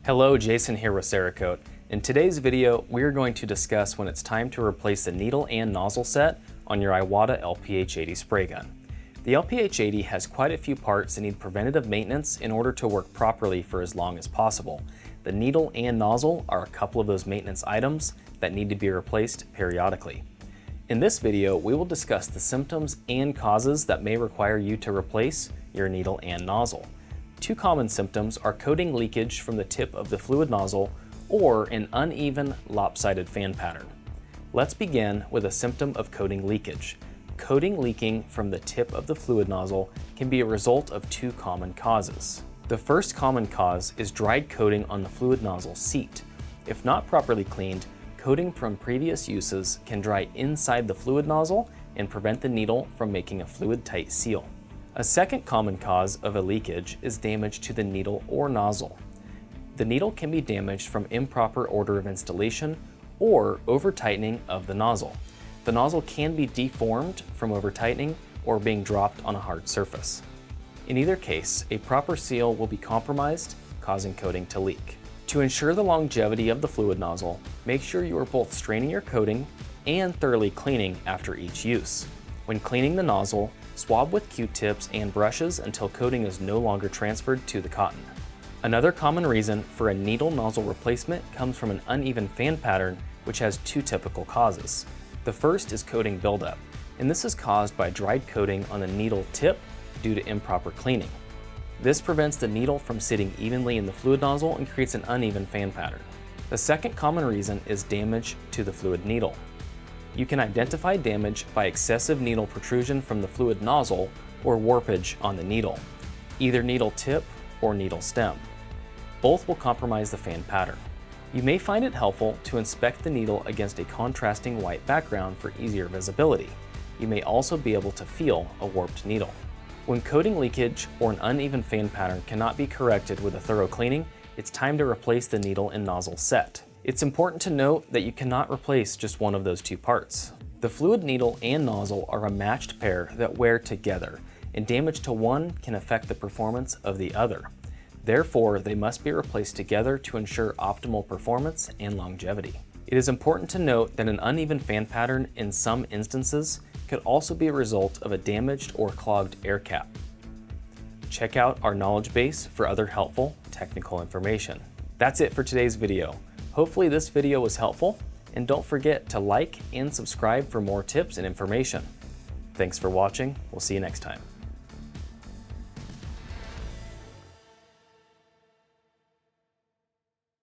Hello, Jason here with Cerakote. In today's video, we're going to discuss when it's time to replace the needle and nozzle set on your IWATA LPH80 spray gun. The LPH80 has quite a few parts that need preventative maintenance in order to work properly for as long as possible. The needle and nozzle are a couple of those maintenance items that need to be replaced periodically. In this video, we will discuss the symptoms and causes that may require you to replace your needle and nozzle. Two common symptoms are coating leakage from the tip of the fluid nozzle or an uneven, lopsided fan pattern. Let's begin with a symptom of coating leakage. Coating leaking from the tip of the fluid nozzle can be a result of two common causes. The first common cause is dried coating on the fluid nozzle seat. If not properly cleaned, coating from previous uses can dry inside the fluid nozzle and prevent the needle from making a fluid-tight seal. A second common cause of a leakage is damage to the needle or nozzle. The needle can be damaged from improper order of installation or over-tightening of the nozzle. The nozzle can be deformed from over-tightening or being dropped on a hard surface. In either case, a proper seal will be compromised, causing coating to leak. To ensure the longevity of the fluid nozzle, make sure you are both straining your coating and thoroughly cleaning after each use. When cleaning the nozzle, swab with Q-tips and brushes until coating is no longer transferred to the cotton. Another common reason for a needle nozzle replacement comes from an uneven fan pattern, which has two typical causes. The first is coating buildup, and this is caused by dried coating on the needle tip due to improper cleaning. This prevents the needle from sitting evenly in the fluid nozzle and creates an uneven fan pattern. The second common reason is damage to the fluid needle. You can identify damage by excessive needle protrusion from the fluid nozzle or warpage on the needle, either needle tip or needle stem. Both will compromise the fan pattern. You may find it helpful to inspect the needle against a contrasting white background for easier visibility. You may also be able to feel a warped needle. When coating leakage or an uneven fan pattern cannot be corrected with a thorough cleaning, it's time to replace the needle and nozzle set. It's important to note that you cannot replace just one of those two parts. The fluid needle and nozzle are a matched pair that wear together, and damage to one can affect the performance of the other. Therefore, they must be replaced together to ensure optimal performance and longevity. It is important to note that an uneven fan pattern in some instances could also be a result of a damaged or clogged air cap. Check out our knowledge base for other helpful technical information. That's it for today's video. Hopefully this video was helpful, and don't forget to like and subscribe for more tips and information. Thanks for watching. We'll see you next time.